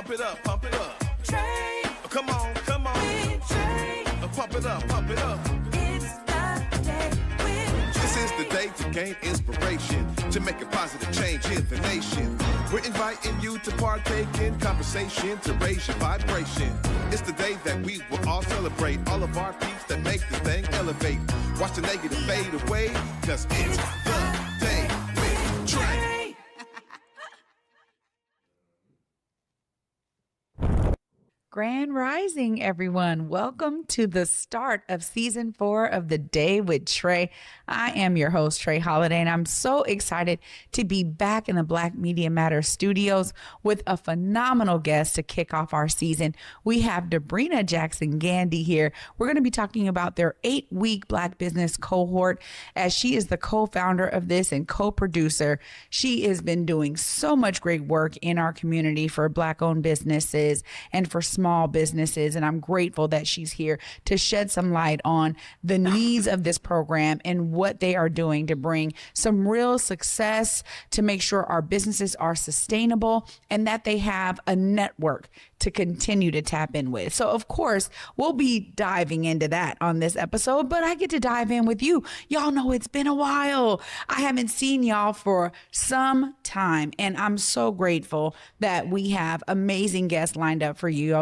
Pump it up, pump it up. Trae. Oh, come on, come on. With Trae. Pump it up, pump it up. It's the day with Trae. This is the day to gain inspiration, to make a positive change in the nation. We're inviting you to partake in conversation, to raise your vibration. It's the day that we will all celebrate all of our peeps that make this thing elevate. Watch the negative fade away, cause it's the day with Trae. Grand Rising, everyone. Welcome to the start of season 4 of The Day with Trae. I am your host, Trae Holiday, and I'm so excited to be back in the Black Media Matters studios with a phenomenal guest to kick off our season. We have Debrena Jackson Gandy here. We're going to be talking about their 8-week Black business cohort, as she is the co-founder of this and co-producer. She has been doing so much great work in our community for Black-owned businesses and for small businesses, and I'm grateful that she's here to shed some light on the needs of this program and what they are doing to bring some real success, to make sure our businesses are sustainable and that they have a network to continue to tap in with. So of course, we'll be diving into that on this episode, but I get to dive in with you. Y'all know it's been a while. I haven't seen y'all for some time, and I'm so grateful that we have amazing guests lined up for you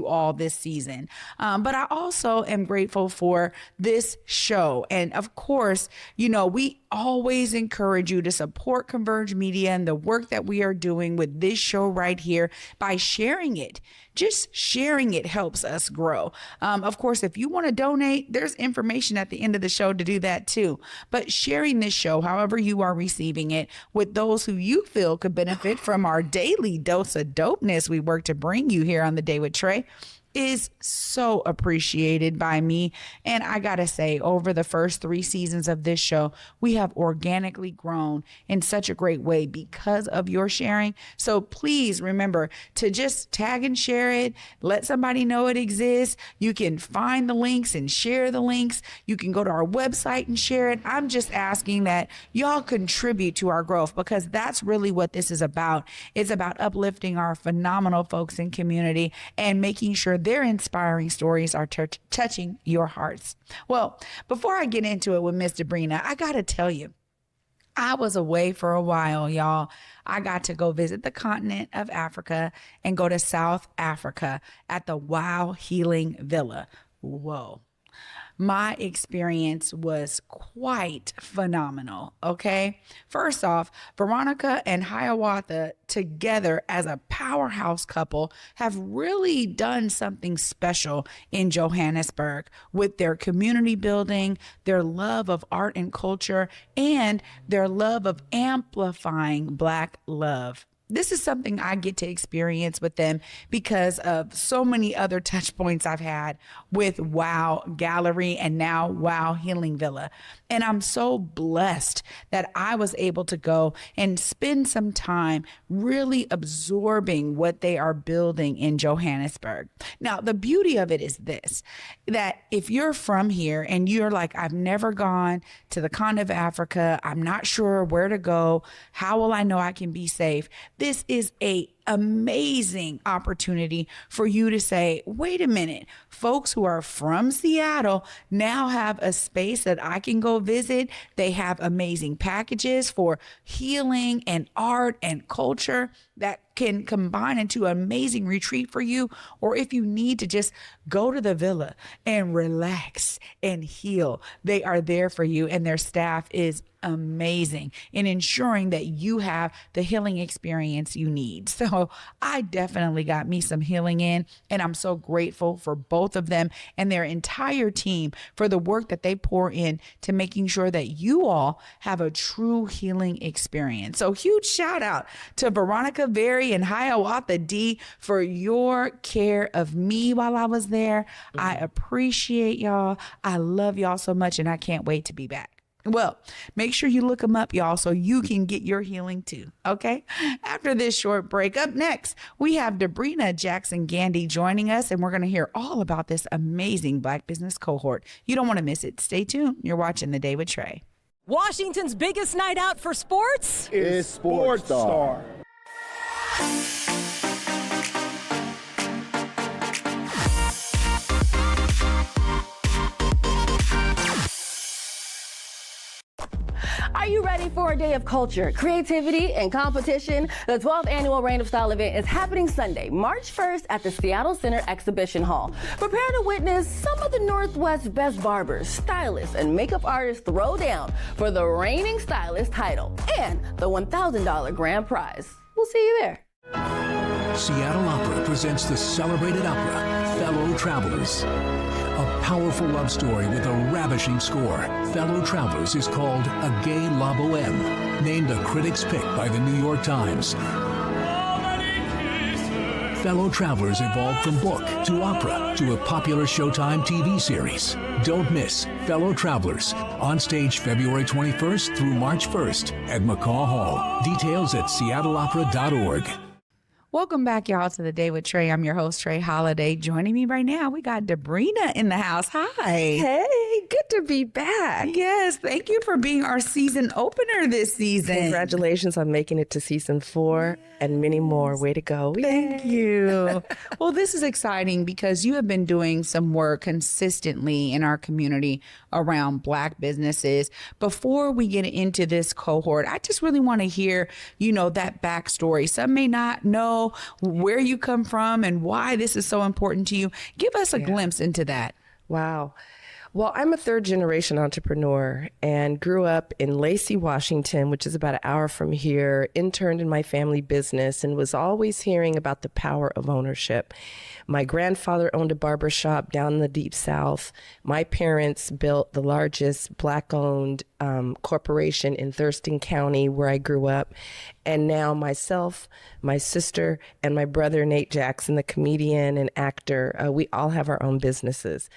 all this season. But I also am grateful for this show. And of course, you know, we always encourage you to support Converge Media and the work that we are doing with this show right here by sharing it. Just sharing it helps us grow. Of course, if you want to donate, there's information at the end of the show to do that too. But sharing this show, however you are receiving it, with those who you feel could benefit from our daily dose of dopeness we work to bring you here on The Day with Trae, is so appreciated by me. And I gotta say, over the first 3 seasons of this show, we have organically grown in such a great way because of your sharing. So please remember to just tag and share it. Let somebody know it exists. You can find the links and share the links. You can go to our website and share it. I'm just asking that y'all contribute to our growth, because that's really what this is about. It's about uplifting our phenomenal folks in community and making sure their inspiring stories are touching your hearts. Well, before I get into it with Miss Debrena, I got to tell you, I was away for a while, y'all. I got to go visit the continent of Africa and go to South Africa at the Wow Healing Villa. Whoa. My experience was quite phenomenal, okay? First off, Veronica and Hiawatha together as a powerhouse couple have really done something special in Johannesburg with their community building, their love of art and culture, and their love of amplifying Black love. This is something I get to experience with them because of so many other touch points I've had with Wow Gallery and now Wow Healing Villa. And I'm so blessed that I was able to go and spend some time really absorbing what they are building in Johannesburg. Now, the beauty of it is this, that if you're from here and you're like, I've never gone to the continent of Africa, I'm not sure where to go, how will I know I can be safe? This is a amazing opportunity for you to say, wait a minute, folks who are from Seattle now have a space that I can go visit. They have amazing packages for healing and art and culture that can combine into an amazing retreat for you. Or if you need to just go to the villa and relax and heal, they are there for you, and their staff is amazing in ensuring that you have the healing experience you need. So I definitely got me some healing in, and I'm so grateful for both of them and their entire team for the work that they pour in to making sure that you all have a true healing experience. So huge shout out to Veronica Berry and Hiawatha D for your care of me while I was there. I appreciate y'all. I love y'all so much, and I can't wait to be back. Well, make sure you look them up, y'all, so you can get your healing too, okay? After this short break, up next, we have Debrena Jackson Gandy joining us, and we're going to hear all about this amazing Black business cohort. You don't want to miss it. Stay tuned. You're watching The Day with Trae. Washington's biggest night out for sports is Sports Star. Are you ready for a day of culture, creativity, and competition? The 12th annual Reign of Style event is happening Sunday, March 1st at the Seattle Center Exhibition Hall. Prepare to witness some of the Northwest's best barbers, stylists, and makeup artists throw down for the reigning stylist title and the $1,000 grand prize. We'll see you there. Seattle Opera presents the celebrated opera, Fellow Travelers. A powerful love story with a ravishing score, Fellow Travelers is called A Gay La Boheme, named a critic's pick by the New York Times. Fellow Travelers evolved from book to opera to a popular Showtime TV series. Don't miss Fellow Travelers, on stage February 21st through March 1st at McCaw Hall. Details at seattleopera.org. Welcome back, y'all, to The Day with Trae. I'm your host, Trae Holiday. Joining me right now, we got Debrena in the house. Hi. Hey, good to be back. Yes, thank you for being our season opener this season. Congratulations on making it to season 4 and many more. Way to go. Thank you. Well, this is exciting because you have been doing some work consistently in our community around Black businesses. Before we get into this cohort, I just really want to hear, that backstory. Some may not know where you come from and why this is so important to you. Give us a glimpse into that. Wow. Well, I'm a third-generation entrepreneur and grew up in Lacey, Washington, which is about an hour from here, interned in my family business, and was always hearing about the power of ownership. My grandfather owned a barber shop down in the Deep South. My parents built the largest Black-owned corporation in Thurston County, where I grew up. And now myself, my sister, and my brother, Nate Jackson, the comedian and actor, we all have our own businesses.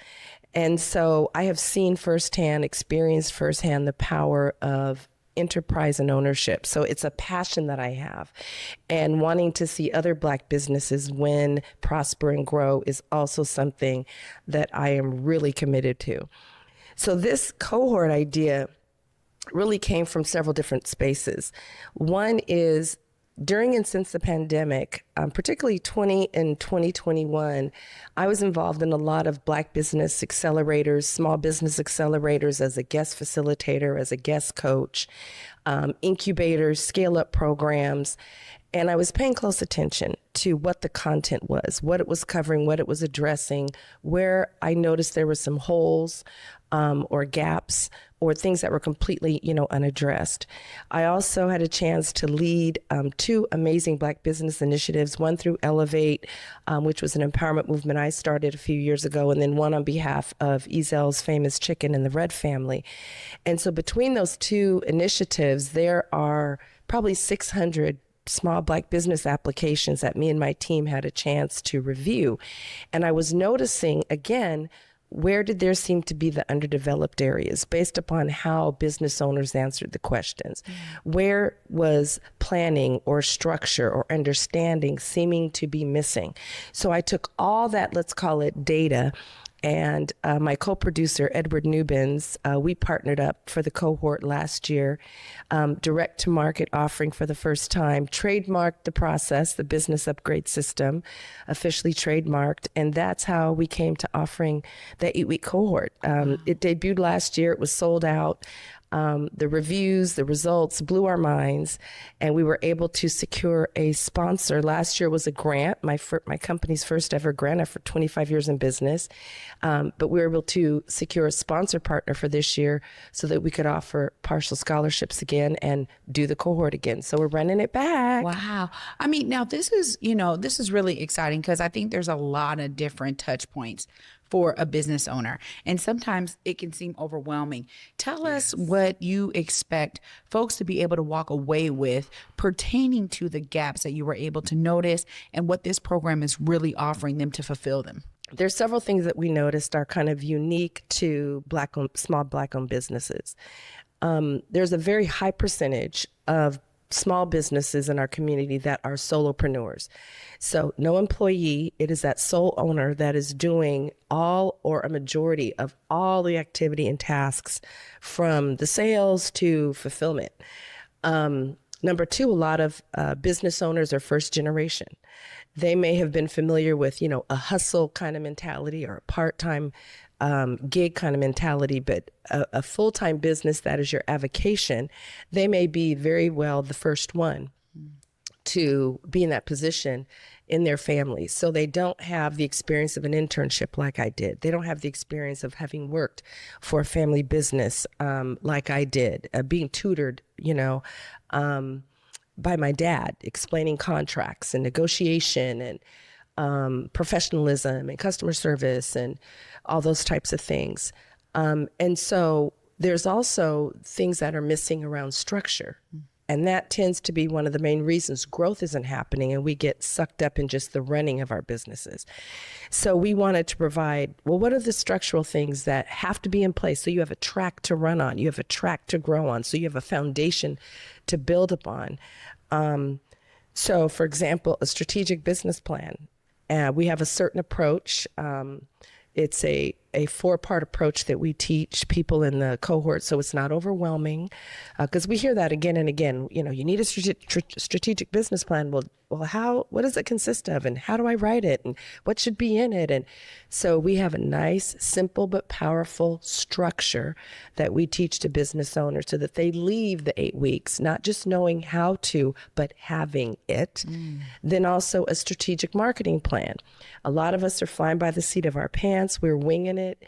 And so I have seen firsthand, experienced firsthand the power of enterprise and ownership. So it's a passion that I have. And wanting to see other Black businesses win, prosper, and grow is also something that I am really committed to. So this cohort idea really came from several different spaces. One is during and since the pandemic, particularly 2021, I was involved in a lot of Black business accelerators, small business accelerators as a guest facilitator, as a guest coach, incubators, scale-up programs. And I was paying close attention to what the content was, what it was covering, what it was addressing, where I noticed there were some holes or gaps or things that were completely, unaddressed. I also had a chance to lead 2 amazing Black business initiatives, one through Elevate, which was an empowerment movement I started a few years ago, and then one on behalf of Ezel's Famous Chicken and the Red Family. And so between those 2 initiatives, there are probably 600 small Black business applications that me and my team had a chance to review. And I was noticing, again, where did there seem to be the underdeveloped areas based upon how business owners answered the questions? Where was planning or structure or understanding seeming to be missing? So I took all that, let's call it data, and my co-producer, Edward Newbins, we partnered up for the cohort last year, direct-to-market offering for the first time, trademarked the process, the business upgrade system, officially trademarked, and that's how we came to offering the 8-week cohort. It debuted last year. It was sold out. The reviews, the results blew our minds, and we were able to secure a sponsor. Last year was a grant, my company's first ever grant for 25 years in business. But we were able to secure a sponsor partner for this year so that we could offer partial scholarships again and do the cohort again. So we're running it back. Wow. I mean, now this is really exciting because I think there's a lot of different touch points for a business owner. And sometimes it can seem overwhelming. Tell us what you expect folks to be able to walk away with pertaining to the gaps that you were able to notice and what this program is really offering them to fulfill them. There's several things that we noticed are kind of unique to small Black-owned businesses. There's a very high percentage of small businesses in our community that are solopreneurs. So no employee, it is that sole owner that is doing all or a majority of all the activity and tasks from the sales to fulfillment. Number 2, a lot of business owners are first generation. They may have been familiar with, a hustle kind of mentality or a part-time gig kind of mentality, but a full-time business that is your avocation, they may be very well the first one to be in that position in their families. So they don't have the experience of an internship like I did. They don't have the experience of having worked for a family business like I did, being tutored, by my dad, explaining contracts and negotiation and professionalism and customer service and all those types of things. And so there's also things that are missing around structure. And that tends to be one of the main reasons growth isn't happening and we get sucked up in just the running of our businesses. So we wanted to provide, well, what are the structural things that have to be in place so you have a track to run on, you have a track to grow on, so you have a foundation to build upon. So for example, a strategic business plan. We have a certain approach. It's a 4-part approach that we teach people in the cohort, so it's not overwhelming, because we hear that again and again. You need a strategic business plan. Well, what does it consist of, and how do I write it, and what should be in it? And so we have a nice, simple but powerful structure that we teach to business owners so that they leave the 8 weeks not just knowing how to, but having it. Then also a strategic marketing plan. A lot of us are flying by the seat of our pants. We're winging it.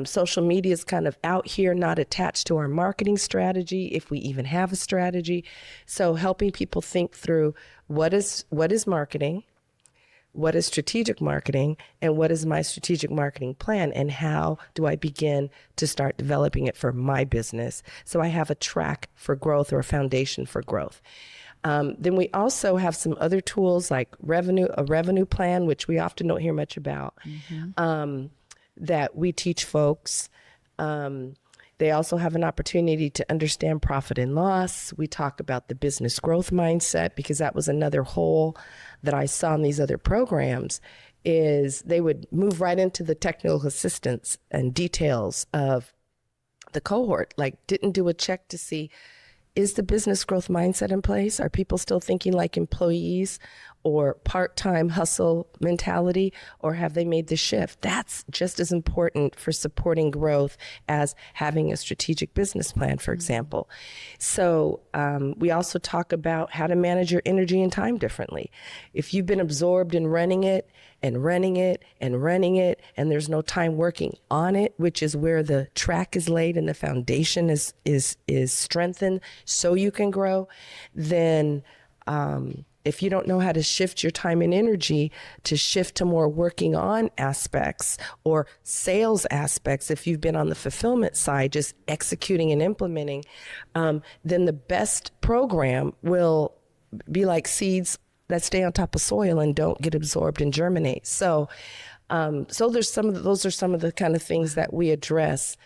Social media is kind of out here, not attached to our marketing strategy, if we even have a strategy. So helping people think through what is marketing, what is strategic marketing, and what is my strategic marketing plan, and how do I begin to start developing it for my business so I have a track for growth or a foundation for growth. Then we also have some other tools like a revenue plan, which we often don't hear much about, that we teach folks. They also have an opportunity to understand profit and loss. We talk about the business growth mindset, because that was another hole that I saw in these other programs, is they would move right into the technical assistance and details of the cohort, like didn't do a check to see, is the business growth mindset in place? Are people still thinking like employees or part-time hustle mentality, or have they made the shift? That's just as important for supporting growth as having a strategic business plan, for example. So we also talk about how to manage your energy and time differently. If you've been absorbed in running it and running it and running it, and there's no time working on it, which is where the track is laid and the foundation is strengthened so you can grow, then if you don't know how to shift your time and energy to shift to more working on aspects or sales aspects, if you've been on the fulfillment side, just executing and implementing, then the best program will be like seeds that stay on top of soil and don't get absorbed and germinate. So those are some of the kind of things that we address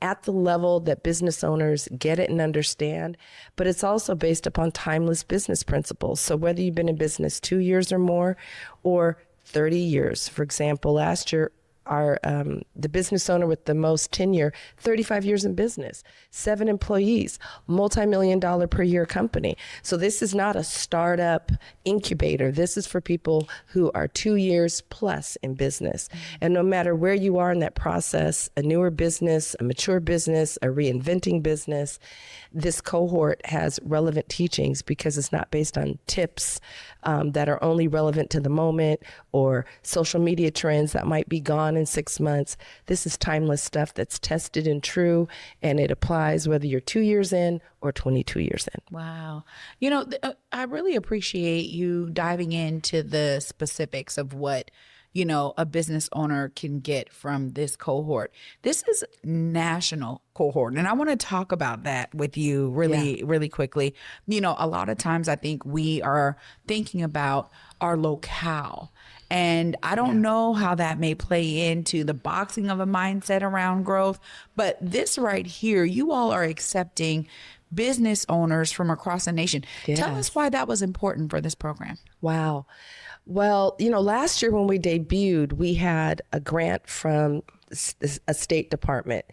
at the level that business owners get it and understand, but it's also based upon timeless business principles. So whether you've been in business 2 years or more, or 30 years, for example, last year, the business owner with the most tenure, 35 years in business, 7 employees, multi-million-dollar per year company. So this is not a startup incubator. This is for people who are 2 years plus in business. And no matter where you are in that process, a newer business, a mature business, a reinventing business, this cohort has relevant teachings because it's not based on tips that are only relevant to the moment or social media trends that might be gone in 6 months. This is timeless stuff that's tested and true, and it applies whether you're 2 years in or 22 years in. Wow. I really appreciate you diving into the specifics of what a business owner can get from this cohort. This is national cohort. And I want to talk about that with you really quickly. A lot of times I think we are thinking about our locale. And I don't know how that may play into the boxing of a mindset around growth. But this right here, you all are accepting business owners from across the nation. Yes. Tell us why that was important for this program. Wow. Well, last year when we debuted, we had a grant from a state department.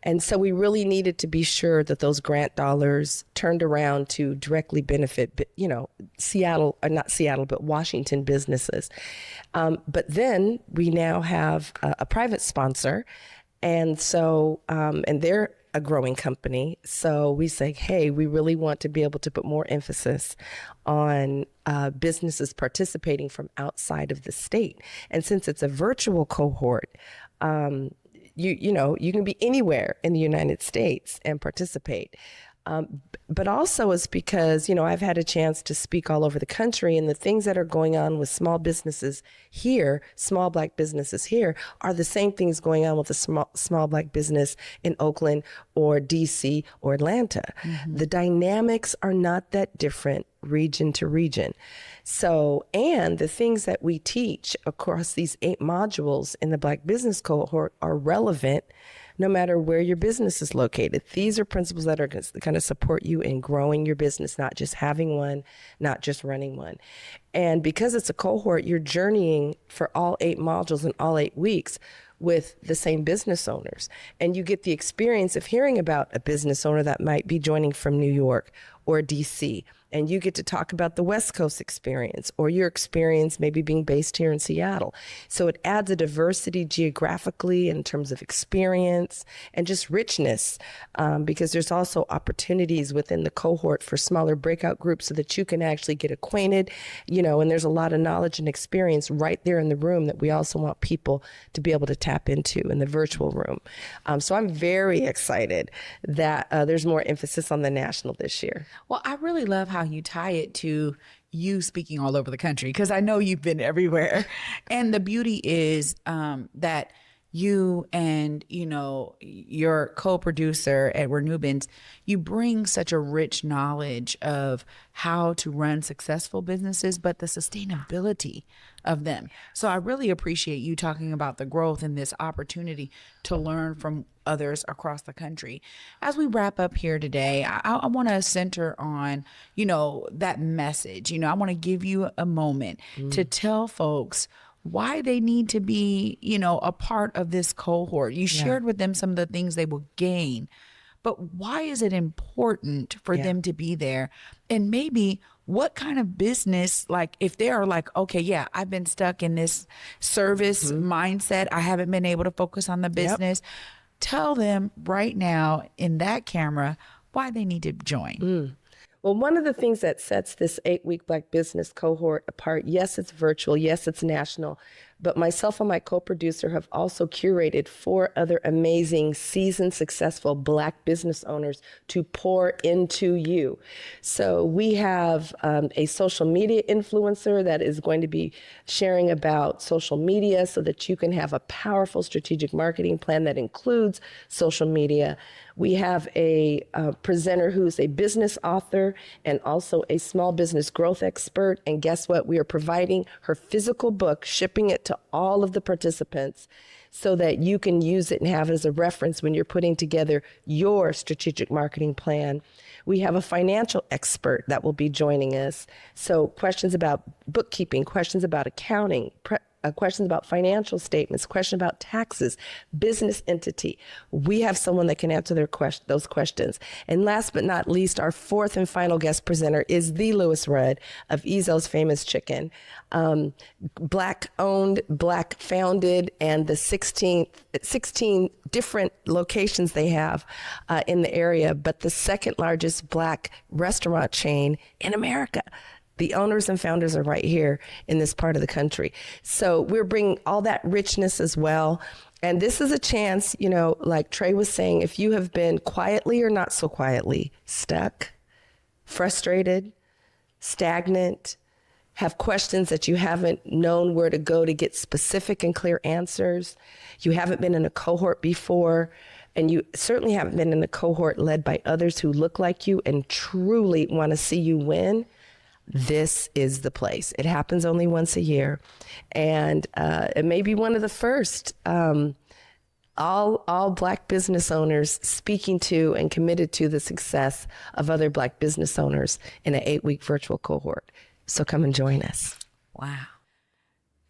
And so we really needed to be sure that those grant dollars turned around to directly benefit, Seattle, or not Seattle, but Washington businesses. But then we now have a private sponsor. And so, and they're a growing company. So we say, hey, we really want to be able to put more emphasis on businesses participating from outside of the state. And since it's a virtual cohort, you can be anywhere in the United States and participate. But also it's because, I've had a chance to speak all over the country, and the things that are going on with small businesses here, small Black businesses here, are the same things going on with a small Black business in Oakland or DC or Atlanta. Mm-hmm. The dynamics are not that different region to region. So, and the things that we teach across these 8 modules in the Black business cohort are relevant no matter where your business is located. These are principles that are going to support you in growing your business, not just having one, not just running one. And because it's a cohort, you're journeying for all 8 modules in all 8 weeks with the same business owners. And you get the experience of hearing about a business owner that might be joining from New York or DC. And you get to talk about the West Coast experience or your experience maybe being based here in Seattle. So it adds a diversity geographically in terms of experience and just richness, because there's also opportunities within the cohort for smaller breakout groups so that you can actually get acquainted, and there's a lot of knowledge and experience right there in the room that we also want people to be able to tap into in the virtual room. So I'm very excited that there's more emphasis on the national this year. Well, I really love how you tie it to you speaking all over the country, because I know you've been everywhere. And the beauty is that you and, your co-producer, Edward Nubens, you bring such a rich knowledge of how to run successful businesses, but the sustainability of them. So I really appreciate you talking about the growth and this opportunity to learn from others across the country. As we wrap up here today, I want to center on, that message. I want to give you a moment to tell folks why they need to be, a part of this cohort. You shared with them some of the things they will gain, but why is it important for them to be there? And maybe what kind of business, like if they are like, okay, yeah, I've been stuck in this service mindset, I haven't been able to focus on the business. Tell them right now in that camera why they need to join. Well, one of the things that sets this 8-week Black business cohort apart, yes, it's virtual, yes, it's national, but myself and my co-producer have also curated 4 other amazing, seasoned, successful Black business owners to pour into you. So we have a social media influencer that is going to be sharing about social media so that you can have a powerful strategic marketing plan that includes social media. We have a presenter who's a business author and also a small business growth expert. And guess what? We are providing her physical book, shipping it to all of the participants so that you can use it and have it as a reference when you're putting together your strategic marketing plan. We have a financial expert that will be joining us. So questions about bookkeeping, questions about accounting, questions about financial statements, questions about taxes, business entity. We have someone that can answer those questions. And last but not least, our 4th and final guest presenter is the Louis Rudd of Ezo's Famous Chicken. Black owned, Black founded, and the 16 different locations they have in the area, but the 2nd largest Black restaurant chain in America. The owners and founders are right here in this part of the country. So we're bringing all that richness as well. And this is a chance, like Trae was saying, if you have been quietly or not so quietly stuck, frustrated, stagnant, have questions that you haven't known where to go to get specific and clear answers, you haven't been in a cohort before, and you certainly haven't been in a cohort led by others who look like you and truly want to see you win, this is the place. It happens only once a year. And it may be one of the first all Black business owners speaking to and committed to the success of other Black business owners in an 8-week virtual cohort. So come and join us. Wow.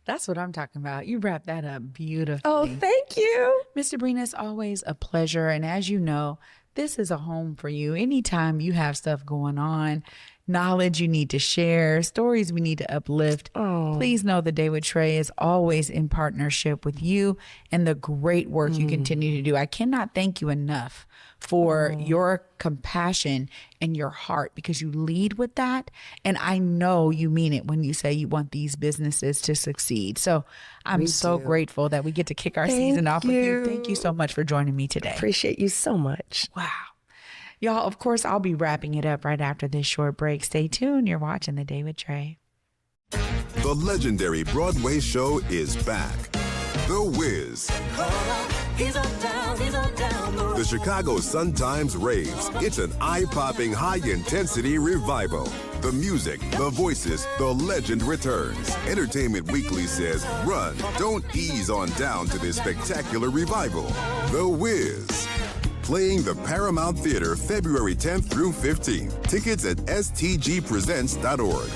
That's what I'm talking about. You wrapped that up beautifully. Oh, thank you. Mr. Debrena, it's always a pleasure. And as you know, this is a home for you. Anytime you have stuff going on, knowledge you need to share, stories we need to uplift, please know the Day with Trae is always in partnership with you and the great work you continue to do. I cannot thank you enough for your compassion and your heart, because you lead with that. And I know you mean it when you say you want these businesses to succeed. So I'm so grateful that we get to kick our season off with you. Thank you so much for joining me today. Appreciate you so much. Wow. Y'all, of course, I'll be wrapping it up right after this short break. Stay tuned. You're watching The Day with Trae. The legendary Broadway show is back. The Wiz. The Chicago Sun-Times raves. It's an eye-popping, high-intensity revival. The music, the voices, the legend returns. Entertainment Weekly says, run, don't ease on down to this spectacular revival. The Wiz. Playing the Paramount Theater February 10th through 15th. Tickets at stgpresents.org.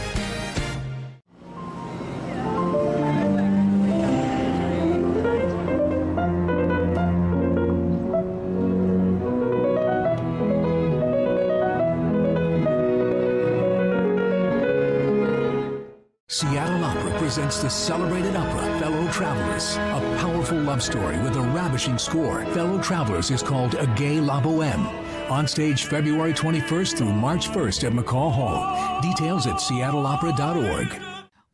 Seattle Opera presents the celebrated opera, Fellow Travelers, a powerful love story with a ravishing score. Fellow Travelers is called A Gay La Boheme. On stage February 21st through March 1st at McCall Hall. Details at seattleopera.org.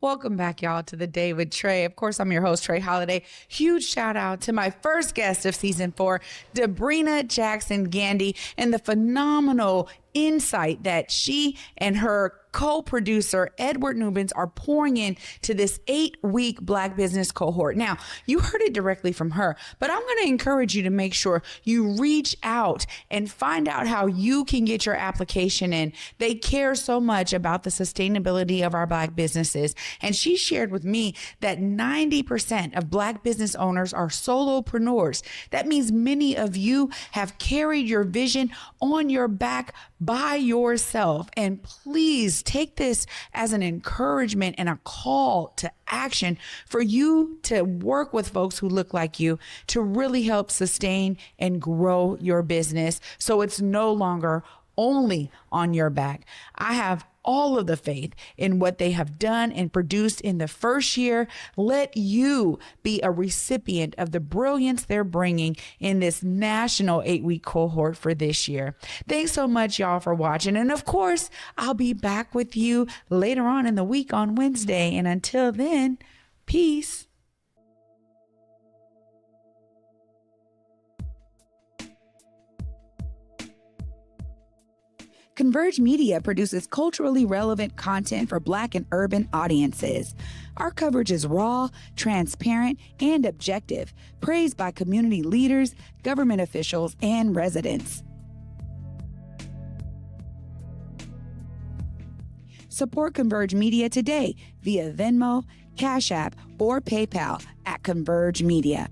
Welcome back, y'all, to The Day with Trae. Of course, I'm your host, Trae Holiday. Huge shout out to my first guest of season 4, Debrena Jackson Gandy, and the phenomenal insight that she and her co-producer Edward Nubens are pouring in to this 8-week Black business cohort. Now, you heard it directly from her, but I'm going to encourage you to make sure you reach out and find out how you can get your application in. They care so much about the sustainability of our Black businesses. And she shared with me that 90% of Black business owners are solopreneurs. That means many of you have carried your vision on your back by yourself. And please take this as an encouragement and a call to action for you to work with folks who look like you to really help sustain and grow your business so it's no longer only on your back. I have all of the faith in what they have done and produced in the first year. Let you be a recipient of the brilliance they're bringing in this national 8-week cohort for this year. Thanks so much, y'all, for watching. And of course, I'll be back with you later on in the week on Wednesday. And until then, peace. Converge Media produces culturally relevant content for Black and urban audiences. Our coverage is raw, transparent, and objective, praised by community leaders, government officials, and residents. Support Converge Media today via Venmo, Cash App, or PayPal at Converge Media.